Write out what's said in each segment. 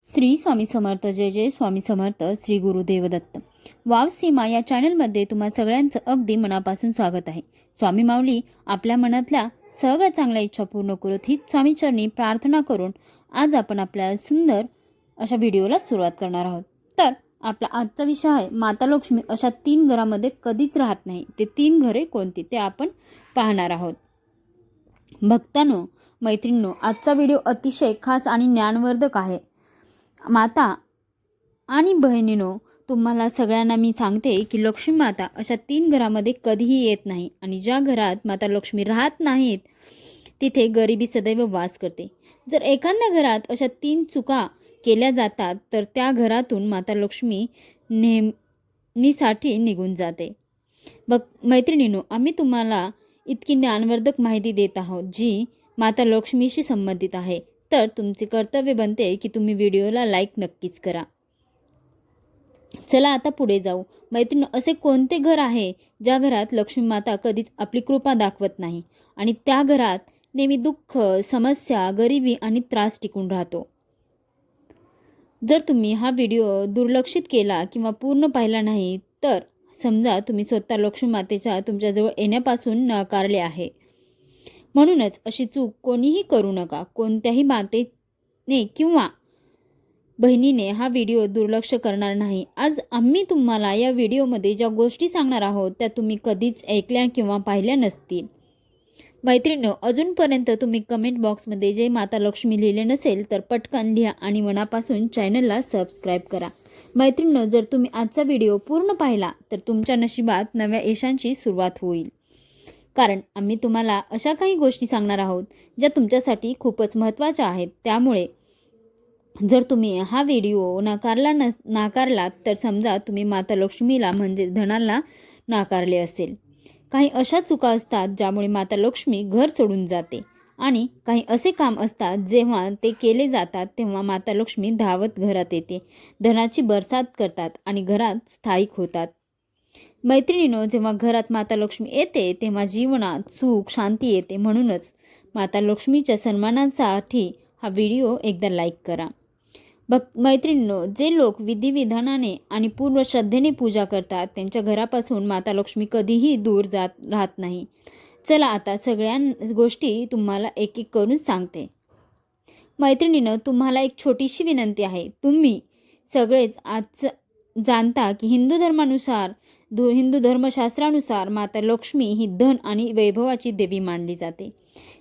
श्री स्वामी समर्थ. जय जय Swami Samarth. Shri Gurudev Datta. Wow सीमा या चॅनलमध्ये तुम्हा सगळ्यांचं अगदी मनापासून स्वागत आहे. स्वामी माऊली आपल्या मनातल्या सगळ्या चांगल्या इच्छा पूर्ण करत ही स्वामीचरणी प्रार्थना करून आज आपण आपल्या सुंदर अशा व्हिडिओला सुरुवात करणार आहोत. तर आपला आजचा विषय आहे माता लक्ष्मी अशा 3 घरामध्ये कधीच राहत नाही. ते 3 घरे कोणती ते आपण पाहणार आहोत. भक्तांनो, मैत्रिणींनो, आजचा व्हिडिओ अतिशय खास आणि ज्ञानवर्धक आहे. माता आणि बहिणीनो, तुम्हाला सगळ्यांना मी सांगते की लक्ष्मी माता अशा 3 घरामध्ये कधीही येत नाही आणि ज्या घरात माता लक्ष्मी राहत नाहीत तिथे गरिबी सदैव वास करते. जर एखाद्या घरात अशा 3 चुका केल्या जातात तर त्या घरातून माता लक्ष्मी नेहमीसाठी निघून जाते. मैत्रिणींनो, आम्ही तुम्हाला इतकी ज्ञानवर्धक माहिती देत आहोत जी माता लक्ष्मीशी संबंधित आहे. तर तुमचे कर्तव्य बनते की तुम्ही व्हिडिओला लाईक नक्कीच करा. चला आता पुढे जाऊ. मैत्रिणी, असे कोणते घर आहे ज्या घरात लक्ष्मी माता कधीच आपली कृपा दाखवत नाही आणि त्या घरात नेहमी दुःख, समस्या, गरिबी आणि त्रास टिकून राहतो? जर तुम्ही हा व्हिडिओ दुर्लक्षित केला किंवा पूर्ण पाहिला नाही तर समजा तुम्ही स्वतः लक्ष्मी मातेच्या तुमच्याजवळ येण्यापासून नाकारले आहे. म्हणूनच अशी चूक कोणीही करू नका. कोणत्याही मातेने किंवा बहिणीने हा व्हिडिओ दुर्लक्ष करणार नाही. आज आम्ही तुम्हाला या व्हिडिओमध्ये ज्या गोष्टी सांगणार आहोत त्या तुम्ही कधीच ऐकल्या किंवा पाहिल्या नसतील. मैत्रिणींनो, अजूनपर्यंत तुम्ही कमेंट बॉक्समध्ये जय माता लक्ष्मी लिहिले नसेल तर पटकन लिहा आणि मनापासून चॅनलला सबस्क्राईब करा. मैत्रिणींनो, जर तुम्ही आजचा व्हिडिओ पूर्ण पाहिला तर तुमच्या नशिबात नव्या यशांची सुरुवात होईल. कारण आम्ही तुम्हाला अशा काही गोष्टी सांगणार आहोत ज्या तुमच्यासाठी खूपच महत्त्वाच्या आहेत. त्यामुळे जर तुम्ही हा व्हिडिओ नाकारलात तर समजा तुम्ही माता लक्ष्मीला म्हणजे धनाला नाकारले असेल. काही अशा चुका असतात ज्यामुळे माता लक्ष्मी घर सोडून जाते आणि काही असे काम असतात जेव्हा ते केले जातात तेव्हा माता लक्ष्मी धावत घरात येते, धनाची बरसात करतात आणि घरात स्थायिक होतात. मैत्रिणींनो, जेव्हा घरात माता लक्ष्मी येते तेव्हा जीवनात सुख, शांती येते. म्हणूनच माता लक्ष्मीच्या सन्मानासाठी हा व्हिडिओ एकदा लाईक करा. मैत्रिणींनो, जे लोक विधिविधानाने आणि पूर्ण श्रद्धेने पूजा करतात त्यांच्या घरापासून माता लक्ष्मी कधीही दूर राहत नाही. चला आता सगळ्या गोष्टी तुम्हाला एक एक करून सांगते. मैत्रिणींनो, तुम्हाला एक छोटीशी विनंती आहे. तुम्ही सगळेच आज जाणता की हिंदू धर्मशास्त्रानुसार माता लक्ष्मी ही धन आणि वैभवाची देवी मानली जाते.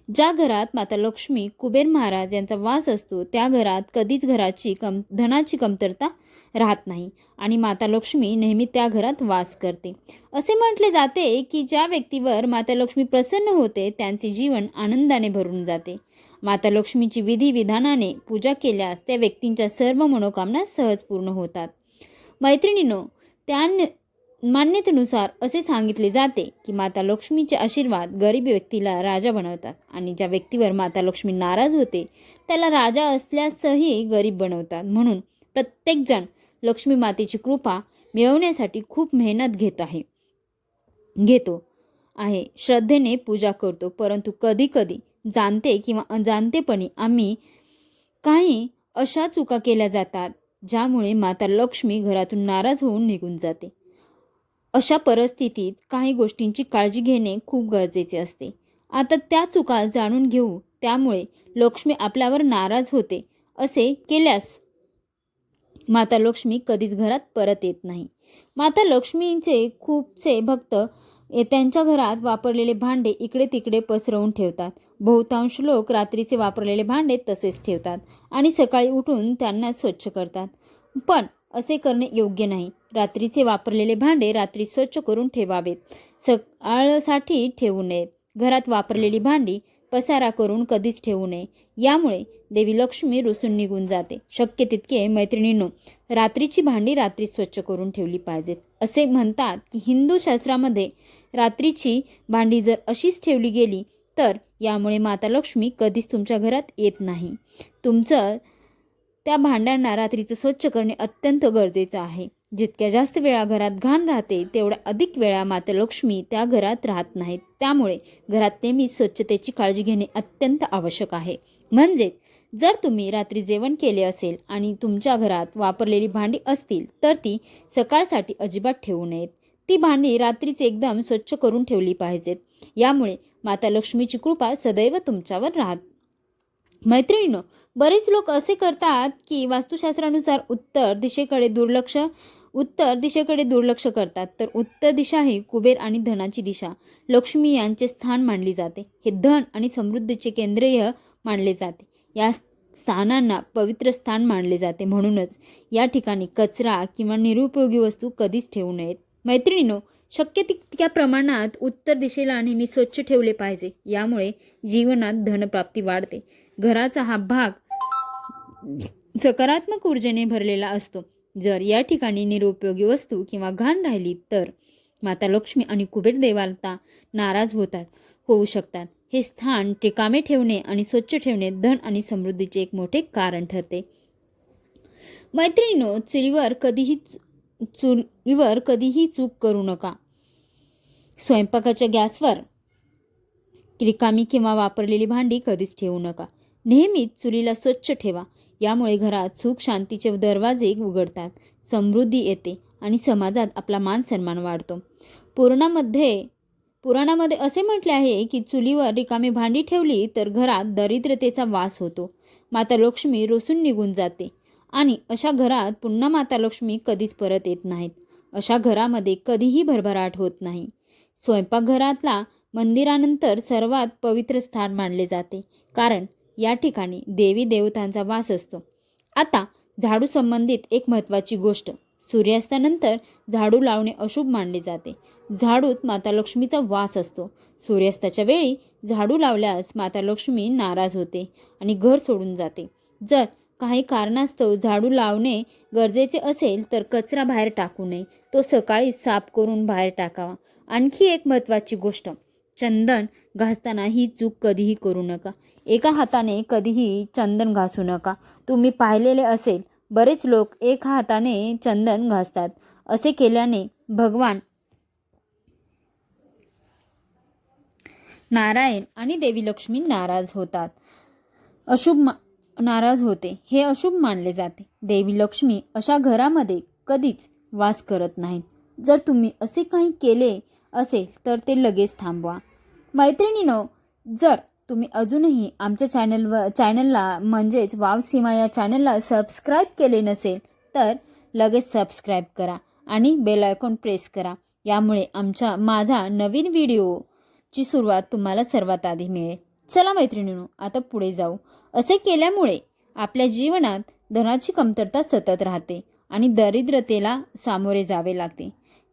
ज्या घरात माता लक्ष्मी कुबेर महाराज यांचा वास असतो त्या घरात कधीच धनाची कमतरता राहत नाही आणि माता लक्ष्मी नेहमी त्या घरात वास करते. असे म्हटले जाते की ज्या व्यक्तीवर माता लक्ष्मी प्रसन्न होते त्यांचे जीवन आनंदाने भरून जाते. माता लक्ष्मीची विधिविधानाने पूजा केल्यास त्या व्यक्तींच्या सर्व मनोकामना सहज पूर्ण होतात. मैत्रिणींनो, त्या मान्यतेनुसार असे सांगितले जाते की माता लक्ष्मीचे आशीर्वाद गरीब व्यक्तीला राजा बनवतात आणि ज्या व्यक्तीवर माता लक्ष्मी नाराज होते त्याला राजा असल्यासही गरीब बनवतात. म्हणून प्रत्येकजण लक्ष्मी मातेची कृपा मिळवण्यासाठी खूप मेहनत घेतो आहे, श्रद्धेने पूजा करतो. परंतु कधीकधी जाणते किंवा अजाणतेपणी आम्ही काही अशा चुका केल्या जातात ज्यामुळे माता लक्ष्मी घरातून नाराज होऊन निघून जाते. अशा परिस्थितीत काही गोष्टींची काळजी घेणे खूप गरजेचे असते. आता त्या चुका जाणून घेऊ. त्यामुळे लक्ष्मी आपल्यावर नाराज होते असे केल्यास माता लक्ष्मी कधीच घरात परत येत नाही. माता लक्ष्मीचे खूपसे भक्त त्यांच्या घरात वापरलेले भांडे इकडे तिकडे पसरवून ठेवतात. बहुतांश लोक रात्रीचे वापरलेले भांडे तसेच ठेवतात आणि सकाळी उठून त्यांना स्वच्छ करतात. पण असे करणे योग्य नाही. रात्रीचे वापरलेले भांडे रात्री स्वच्छ करून ठेवावेत, सकाळसाठी ठेवू नयेत. घरात वापरलेली भांडी पसारा करून कधीच ठेवू नये. यामुळे देवी लक्ष्मी रुसून निघून जाते. शक्य तितके मैत्रिणींनो, रात्रीची भांडी रात्री स्वच्छ करून ठेवली पाहिजेत. असे म्हणतात की हिंदू शास्त्रामध्ये रात्रीची भांडी जर अशीच ठेवली गेली तर यामुळे माता लक्ष्मी कधीच तुमच्या घरात येत नाही. त्या भांड्यांना रात्रीचं स्वच्छ करणे अत्यंत गरजेचं आहे. जितक्या जास्त वेळा घरात घाण राहते तेवढ्या अधिक वेळा माता लक्ष्मी त्या घरात राहत नाहीत. त्यामुळे घरात नेहमी स्वच्छतेची काळजी घेणे अत्यंत आवश्यक आहे. म्हणजेच जर तुम्ही रात्री जेवण केले असेल आणि तुमच्या घरात वापरलेली भांडी असतील तर ती सकाळसाठी अजिबात ठेवू नयेत. ती भांडी रात्रीच एकदम स्वच्छ करून ठेवली पाहिजेत. यामुळे माता लक्ष्मीची कृपा सदैव तुमच्यावर राहत. मैत्रिणींनो, बरेच लोक असे करतात की वास्तुशास्त्रानुसार उत्तर दिशेकडे दुर्लक्ष करतात. तर उत्तर दिशा ही कुबेर आणि धनाची दिशा, लक्ष्मी यांचे स्थान मानली जाते. हे धन आणि समृद्धीचे केंद्रीय मानले जाते. या स्थानांना पवित्र स्थान मानले जाते. म्हणूनच या ठिकाणी कचरा किंवा निरुपयोगी वस्तू कधीच ठेवू नयेत. मैत्रिणींनो, शक्य तितक्या प्रमाणात उत्तर दिशेला नेहमी स्वच्छ ठेवले पाहिजे. यामुळे जीवनात धनप्राप्ती वाढते. घराचा हा भाग सकारात्मक ऊर्जेने भरलेला असतो. जर या ठिकाणी निरुपयोगी वस्तू किंवा घाण राहिली तर माता लक्ष्मी आणि कुबेर देवता नाराज होऊ शकतात. हे स्थान रिकामे ठेवणे आणि स्वच्छ ठेवणे धन आणि समृद्धीचे एक मोठे कारण ठरते. मैत्रिणींनो, चुलीवर कधीही चूक करू नका. स्वयंपाकाच्या गॅसवर रिकामी किंवा वापरलेली भांडी कधीच ठेवू नका. नेहमीच चुलीला स्वच्छ ठेवा. यामुळे घरात सुख शांतीचे दरवाजे उघडतात, समृद्धी येते आणि समाजात आपला मान सन्मान वाढतो. पुराणामध्ये असे म्हटले आहे की चुलीवर रिकामी भांडी ठेवली तर घरात दरिद्रतेचा वास होतो, माता लक्ष्मी रुसून निघून जाते आणि अशा घरात पुन्हा माता लक्ष्मी कधीच परत येत नाहीत. अशा घरामध्ये कधीही भरभराट होत नाही. स्वयंपाकघरातला मंदिरानंतर सर्वात पवित्र स्थान मानले जाते, कारण या ठिकाणी देवी देवतांचा वास असतो. आता झाडू संबंधित एक महत्त्वाची गोष्ट. सूर्यास्तानंतर झाडू लावणे अशुभ मानले जाते. झाडूत माता लक्ष्मीचा वास असतो. सूर्यास्ताच्या वेळी झाडू लावल्यास माता लक्ष्मी नाराज होते आणि घर सोडून जाते. जर काही कारणास्तव झाडू लावणे गरजेचे असेल तर कचरा बाहेर टाकू नये. तो सकाळी साफ करून बाहेर टाकावा. आणखी एक महत्त्वाची गोष्ट, चंदन घासताना ही चूक कधीही करू नका. एका हाताने कधीही चंदन घासू नका. तुम्ही पाहिलेले असेल, बरेच लोक एका हाताने चंदन घासतात. असे केल्याने भगवान नारायण आणि देवी लक्ष्मी नाराज होते. हे अशुभ मानले जाते. देवी लक्ष्मी अशा घरामध्ये कधीच वास करत नाहीत. जर तुम्ही असे काही केले असेल तर ते लगेच थांबवा. मैत्रिणींनो, जर तुम्ही अजूनही आमच्या चॅनलला म्हणजेच वाव सीमा या चॅनलला सबस्क्राईब केले नसेल तर लगेच सबस्क्राईब करा आणि बेल आयकॉन प्रेस करा. यामुळे माझा नवीन व्हिडिओची सुरुवात तुम्हाला सर्वात आधी मिळेल. चला मैत्रिणींनो, आता पुढे जाऊ. असे केल्यामुळे आपल्या जीवनात धनाची कमतरता सतत राहते आणि दरिद्रतेला सामोरे जावे लागते.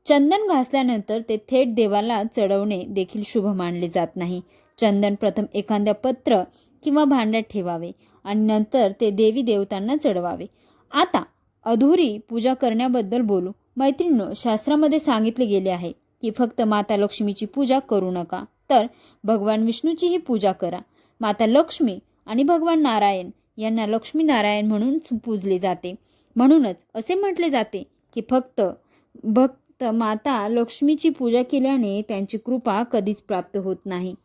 चंदन घासल्यानंतर ते थेट देवाला चढवणे देखील शुभ मानले जात नाही. चंदन प्रथम एखाद्या पत्र किंवा भांड्यात ठेवावे आणि नंतर ते देवी देवतांना चढवावे. आता अधुरी पूजा करण्याबद्दल बोलू. मैत्रिणींनो, शास्त्रामध्ये सांगितले गेले आहे की फक्त माता लक्ष्मीची पूजा करू नका, तर भगवान विष्णूचीही पूजा करा. माता लक्ष्मी आणि भगवान नारायण यांना लक्ष्मी नारायण म्हणून पूजले जाते. म्हणूनच असे म्हटले जाते की फक्त माता लक्ष्मीची पूजा केल्याने त्यांची कृपा कधीच प्राप्त होत नाही.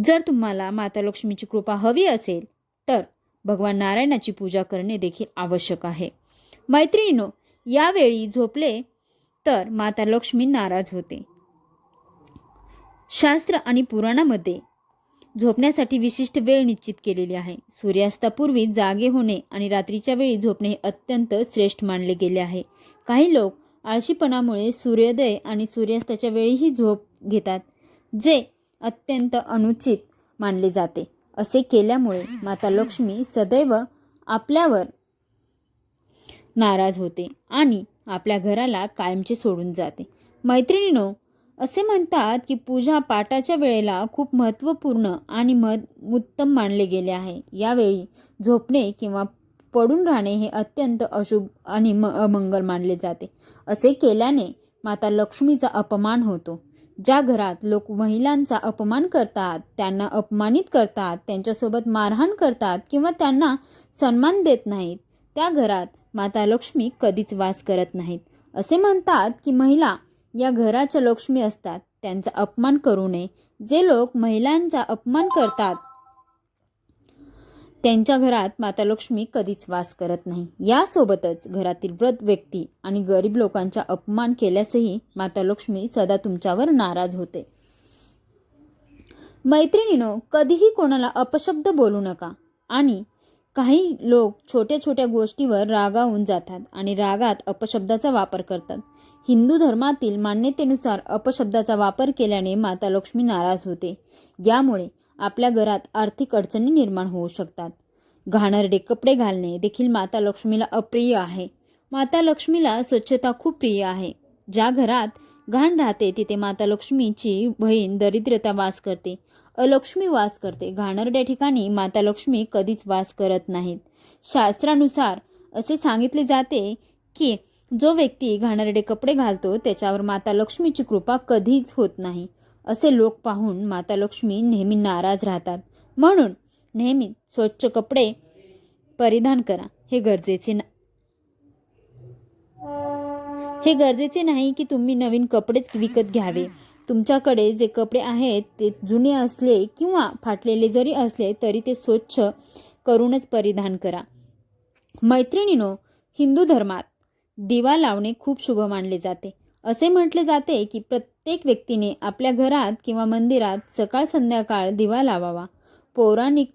जर तुम्हाला माता लक्ष्मीची कृपा हवी असेल तर भगवान नारायणाची पूजा करणे देखील आवश्यक आहे. मैत्रिणींनो, यावेळी झोपले तर माता लक्ष्मी नाराज होते. शास्त्र आणि पुराणामध्ये झोपण्यासाठी विशिष्ट वेळ निश्चित केलेली आहे. सूर्यास्तापूर्वी जागे होणे आणि रात्रीच्या वेळी झोपणे हे अत्यंत श्रेष्ठ मानले गेले आहे. काही लोक आळशीपणामुळे सूर्योदय आणि सूर्यास्ताच्या वेळीही झोप घेतात, जे अत्यंत अनुचित मानले जाते. असे केल्यामुळे माता लक्ष्मी सदैव आपल्यावर नाराज होते आणि आपल्या घराला कायमचे सोडून जाते. मैत्रिणींनो, असे म्हणतात की पूजा पाठाच्या वेळेला खूप महत्त्वपूर्ण आणि उत्तम मानले गेले आहे. यावेळी झोपणे किंवा पडून राहणे हे अत्यंत अशुभ आणि अमंगल मानले जाते. असे केल्याने माता लक्ष्मीचा अपमान होतो. ज्या घरात लोक महिलांचा अपमान करतात, त्यांना अपमानित करतात, त्यांच्यासोबत मारहाण करतात किंवा त्यांना सन्मान देत नाहीत, त्या घरात माता लक्ष्मी कधीच वास करत नाहीत. असे म्हणतात की महिला या घराच्या लक्ष्मी असतात, त्यांचा अपमान करू नये. जे लोक महिलांचा अपमान करतात त्यांच्या घरात माता लक्ष्मी कधीच वास करत नाही. यासोबतच घरातील वृद्ध व्यक्ती आणि गरीब लोकांचा अपमान केल्यासही माता लक्ष्मी सदा तुमच्यावर नाराज होते. मैत्रिणीनो, कधीही कोणाला अपशब्द बोलू नका. आणि काही लोक छोट्या छोट्या गोष्टीवर रागावून जातात आणि रागात अपशब्दाचा वापर करतात. हिंदू धर्मातील मान्यतेनुसार अपशब्दाचा वापर केल्याने माता लक्ष्मी नाराज होते. यामुळे आपल्या घरात आर्थिक अडचणी निर्माण होऊ शकतात. घाणेरडे कपडे घालणे देखील माता लक्ष्मीला अप्रिय आहे. माता लक्ष्मीला स्वच्छता खूप प्रिय आहे. ज्या घरात घाण राहते तिथे माता लक्ष्मीची बहीण दरिद्रता वास करते, अलक्ष्मी वास करते. घाणेरड्या ठिकाणी माता लक्ष्मी कधीच वास करत नाहीत. शास्त्रानुसार असे सांगितले जाते की जो व्यक्ती घाणेरडे कपडे घालतो त्याच्यावर माता लक्ष्मीची कृपा कधीच होत नाही. असे लोक पाहून माता लक्ष्मी नेहमी नाराज राहतात. म्हणून नेहमी स्वच्छ कपडे परिधान करा. हे गरजेचे नाही की तुम्ही नवीन कपडेच विकत घ्यावे. तुमच्याकडे जे कपडे आहेत ते जुने असले किंवा फाटलेले जरी असले तरी ते स्वच्छ करूनच परिधान करा. मैत्रिणीनो, हिंदू धर्मात दिवा लावणे खूप शुभ मानले जाते. असे म्हटले जाते की प्रत्येक व्यक्तीने आपल्या घरात किंवा मंदिरात सकाळ संध्याकाळ दिवा लावावा. पौराणिक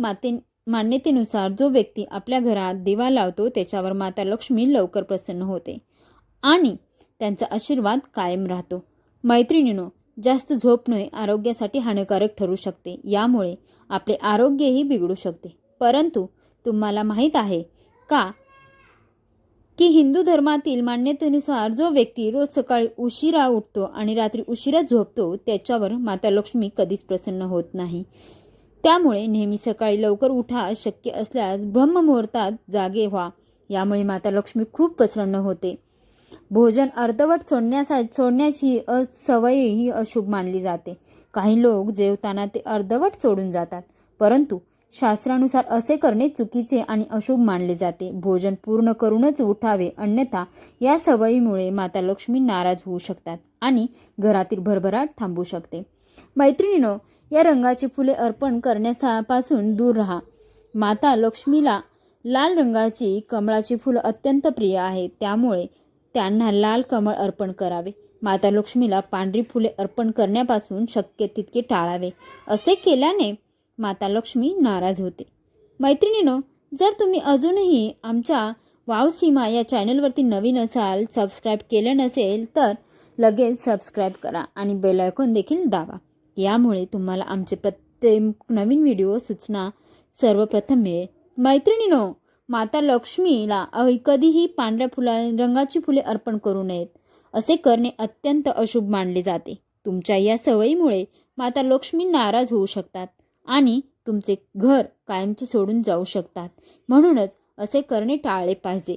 मान्यतेनुसार जो व्यक्ती आपल्या घरात दिवा लावतो त्याच्यावर माता लक्ष्मी लवकर प्रसन्न होते आणि त्यांचा आशीर्वाद कायम राहतो. मैत्रिणीनो, जास्त झोपणे आरोग्यासाठी हानिकारक ठरू शकते. यामुळे आपले आरोग्यही बिघडू शकते. परंतु तुम्हाला माहीत आहे का की हिंदू धर्मातील मान्यतेनुसार जो व्यक्ती रोज सकाळी उशिरा उठतो आणि रात्री उशिरा झोपतो त्याच्यावर माता लक्ष्मी कधीच प्रसन्न होत नाही. त्यामुळे नेहमी सकाळी लवकर उठा. शक्य असल्यास ब्रह्ममुहूर्तात जागे व्हा. यामुळे माता लक्ष्मी खूप प्रसन्न होते. भोजन अर्धवट सोडण्याची सवय ही अशुभ मानली जाते. काही लोक जेवताना ते अर्धवट सोडून जातात, परंतु शास्त्रानुसार असे करणे चुकीचे आणि अशुभ मानले जाते. भोजन पूर्ण करूनच उठावे, अन्यथा या सवयीमुळे माता लक्ष्मी नाराज होऊ शकतात आणि घरातील भरभराट थांबू शकते. मैत्रिणीनो, या रंगाची फुले अर्पण करण्यापासून दूर राहा. माता लक्ष्मीला लाल रंगाची कमळाची फुलं अत्यंत प्रिय आहेत, त्यामुळे त्यांना लाल कमळ अर्पण करावे. माता लक्ष्मीला पांढरी फुले अर्पण करण्यापासून शक्य तितके टाळावे. असे केल्याने माता लक्ष्मी नाराज होते. मैत्रिणीनो, जर तुम्ही अजूनही आमच्या वाव सीमा या चॅनलवरती नवीन असाल, सबस्क्राईब केले नसेल तर लगेच सबस्क्राईब करा आणि बेल आयकॉन देखील दाबा. यामुळे तुम्हाला आमचे प्रत्येक नवीन व्हिडिओ सूचना सर्वप्रथम मिळेल. मैत्रिणीनो, माता लक्ष्मीला कधीही पांढऱ्या रंगाची फुले अर्पण करू नयेत. असे करणे अत्यंत अशुभ मानले जाते. तुमच्या या सवयीमुळे माता लक्ष्मी नाराज होऊ शकतात आणि तुमचे घर कायमचे सोडून जाऊ शकतात. म्हणूनच असे करणे टाळले पाहिजे.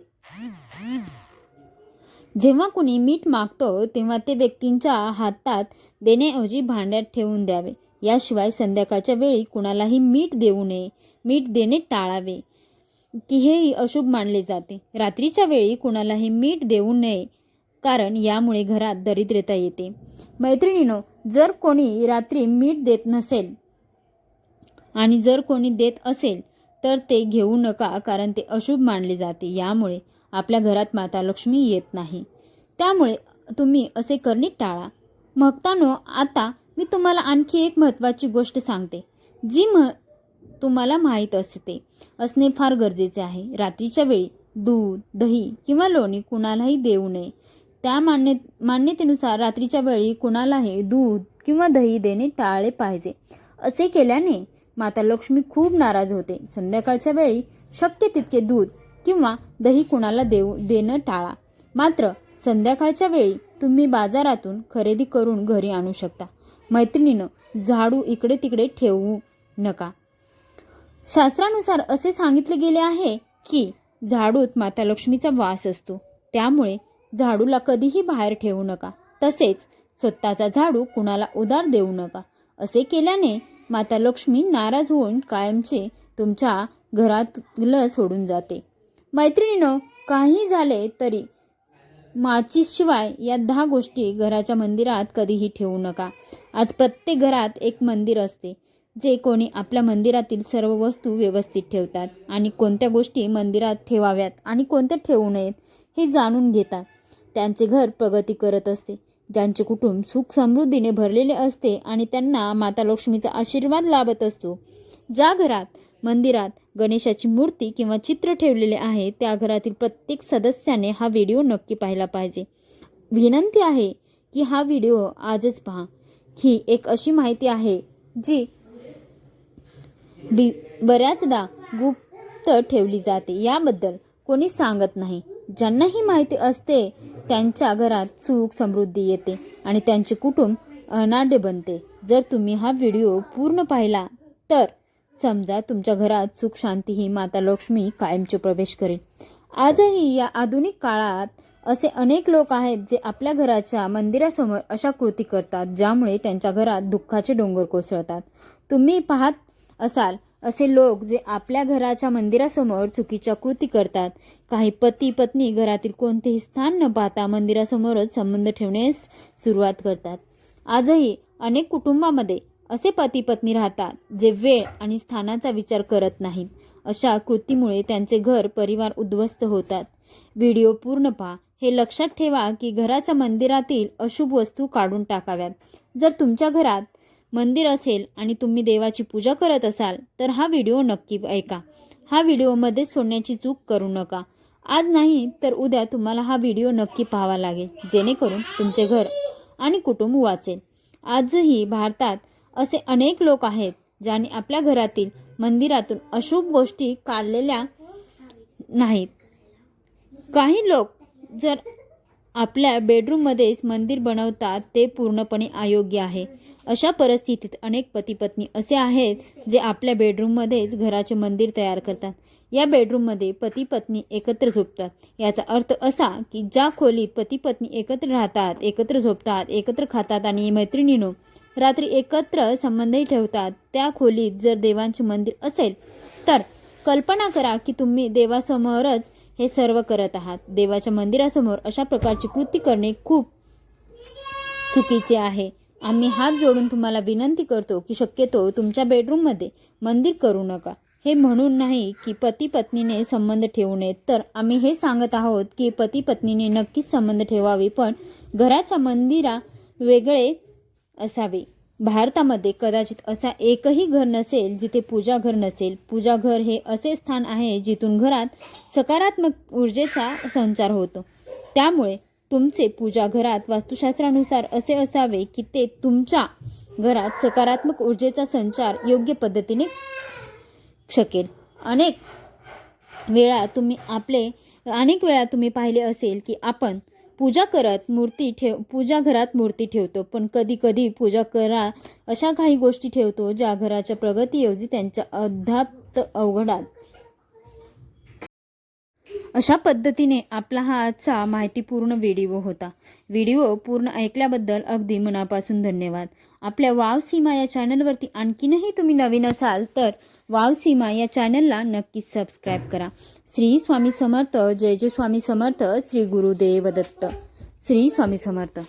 जेव्हा कोणी मीठ मागतो तेव्हा ते व्यक्तींच्या हातात देण्याऐवजी भांड्यात ठेवून द्यावे. याशिवाय संध्याकाळच्या वेळी कुणालाही मीठ देऊ नये. मीठ देणे टाळावे की हेही अशुभ मानले जाते. रात्रीच्या वेळी कुणालाही मीठ देऊ नये, कारण यामुळे घरात दरिद्रता येते. मैत्रिणीनो, जर कोणी रात्री मीठ देत नसेल आणि जर कोणी देत असेल तर ते घेऊ नका, कारण ते अशुभ मानले जाते. यामुळे आपल्या घरात माता लक्ष्मी येत नाही. त्यामुळे तुम्ही असे करणे टाळा. भक्तांनो, आता मी तुम्हाला आणखी एक महत्त्वाची गोष्ट सांगते, जी तुम्हाला माहीत असणे फार गरजेचे आहे. रात्रीच्या वेळी दूध, दही किंवा लोणी कुणालाही देऊ नये. त्या मान्यतेनुसार रात्रीच्या वेळी कुणालाही दूध किंवा दही देणे टाळले पाहिजे. असे केल्याने माता लक्ष्मी खूप नाराज होते. संध्याकाळच्या वेळी शक्य तितके दूध किंवा दही कुणाला देणं टाळा. मात्र संध्याकाळच्या वेळी तुम्ही बाजारातून खरेदी करून घरी आणू शकता. मैत्रिणीनं, झाडू इकडे तिकडे ठेवू नका. शास्त्रानुसार असे सांगितले गेले आहे की झाडूत माता लक्ष्मीचा वास असतो, त्यामुळे झाडूला कधीही बाहेर ठेवू नका. तसेच स्वतःचा झाडू कुणाला उधार देऊ नका. असे केल्याने माता लक्ष्मी नाराज होऊन कायमचे तुमच्या घरातलं सोडून जाते. मैत्रिणीनो, काही झाले तरी माचीशिवाय या 10 गोष्टी घराच्या मंदिरात कधीही ठेवू नका. आज प्रत्येक घरात एक मंदिर असते. जे कोणी आपल्या मंदिरातील सर्व वस्तू व्यवस्थित ठेवतात आणि कोणत्या गोष्टी मंदिरात ठेवाव्यात आणि कोणत्या ठेवू नयेत हे जाणून घेतात. त्यांचे घर प्रगती करत असते. ज्यांचे कुटुंब सुख समृद्धीने भरलेले असते आणि त्यांना माता लक्ष्मीचा आशीर्वाद लाभत असतो. ज्या घरात मंदिरात गणेशाची मूर्ती किंवा चित्र ठेवलेले आहे त्या घरातील प्रत्येक सदस्याने हा व्हिडिओ नक्की पाहिला पाहिजे. विनंती आहे की हा व्हिडिओ आजच पहा. ही एक अशी माहिती आहे जी बऱ्याचदा गुप्त ठेवली जाते. याबद्दल कोणी सांगत नाही. ज्यांना ही माहिती असते त्यांच्या घरात सुख समृद्धी येते आणि त्यांचे कुटुंब अनाढ्य बनते. जर तुम्ही हा व्हिडिओ पूर्ण पाहिला तर समजा तुमच्या घरात सुख शांती ही माता लक्ष्मी कायमचे प्रवेश करेल. आजही या आधुनिक काळात असे अनेक लोक आहेत जे आपल्या घराच्या मंदिरासमोर अशा कृती करतात ज्यामुळे त्यांच्या घरात दुःखाचे डोंगर कोसळतात. तुम्ही पाहत असाल असे लोक जे आपल्या घराच्या मंदिरासमोर चुकीच्या कृती करतात. काही पती पत्नी घरातील कोणतेही स्थान न पाहता मंदिरासमोरच संबंध ठेवण्यास सुरुवात करतात. आजही अनेक कुटुंबामध्ये असे पती पत्नी राहतात जे वेळ आणि स्थानाचा विचार करत नाहीत. अशा कृतीमुळे त्यांचे घर परिवार उद्ध्वस्त होतात. व्हिडिओ पूर्ण पहा. हे लक्षात ठेवा की घराच्या मंदिरातील अशुभ वस्तू काढून टाकाव्यात. जर तुमच्या घरात मंदिर असेल आणि तुम्ही देवाची पूजा करत असाल तर हा व्हिडिओ नक्की ऐका. हा व्हिडिओ मध्ये सोडण्याची चूक करू नका. आज नाही तर उद्या तुम्हाला हा व्हिडिओ नक्की पाहावा लागेल जेणेकरून तुमचे घर आणि कुटुंब वाचेल. आजही भारतात असे अनेक लोक आहेत ज्यांनी आपल्या घरातील मंदिरातून अशुभ गोष्टी काढलेल्या नाहीत. काही लोक जर आपल्या बेडरूममध्येच मंदिर बनवतात ते पूर्णपणे अयोग्य आहे. अशा परिस्थितीत अनेक पती पत्नी असे आहेत जे आपल्या बेडरूममध्येच घराचे मंदिर तयार करतात. या बेडरूममध्ये पती पत्नी एकत्र झोपतात. याचा अर्थ असा की ज्या खोलीत पती पत्नी एकत्र राहतात, एकत्र झोपतात, एकत्र खातात आणि मैत्रिणींनो रात्री एकत्र संबंधही ठेवतात त्या खोलीत जर देवांचे मंदिर असेल तर कल्पना करा की तुम्ही देवासमोरच हे सर्व करत आहात. देवाच्या मंदिरासमोर अशा प्रकारची कृती करणे खूप चुकीचे आहे. आम्ही हात जोडून तुम्हाला विनंती करतो की शक्यतो तुमच्या बेडरूममध्ये मंदिर करू नका. हे म्हणून नाही की पती पत्नीने संबंध ठेवू नयेत, तर आम्ही हे सांगत आहोत की पती पत्नीने नक्कीच संबंध ठेवावे पण घराच्या मंदिरा वेगळे असावे. भारतामध्ये कदाचित असा एकही घर नसेल जिथे पूजा घर नसेल. पूजा घर हे असे स्थान आहे जिथून घरात सकारात्मक ऊर्जेचा संचार होतो. त्यामुळे तुमचे पूजा घरात वास्तुशास्त्रानुसार असे असावे की ते तुमच्या घरात सकारात्मक ऊर्जेचा संचार योग्य पद्धतीने शकेल. अनेक वेळा तुम्ही पाहिले असेल की आपण पूजा घरात मूर्ती ठेवतो पण कधी कधी पूजा करा अशा काही गोष्टी ठेवतो ज्या घराच्या प्रगतीऐवजी त्यांच्या अध्यात्म अवघडात. अशा पद्धतीने आपला हा आजचा माहितीपूर्ण व्हिडिओ होता. व्हिडिओ पूर्ण ऐकल्याबद्दल अगदी मनापासून धन्यवाद. आपल्या वाव सीमा या चॅनलवरती आणखीनही तुम्ही नवीन असाल तर वाव सीमा या चॅनलला नक्कीच सबस्क्राईब करा. श्री स्वामी समर्थ. जय जय स्वामी समर्थ. श्री गुरुदेव दत्त. श्री स्वामी समर्थ.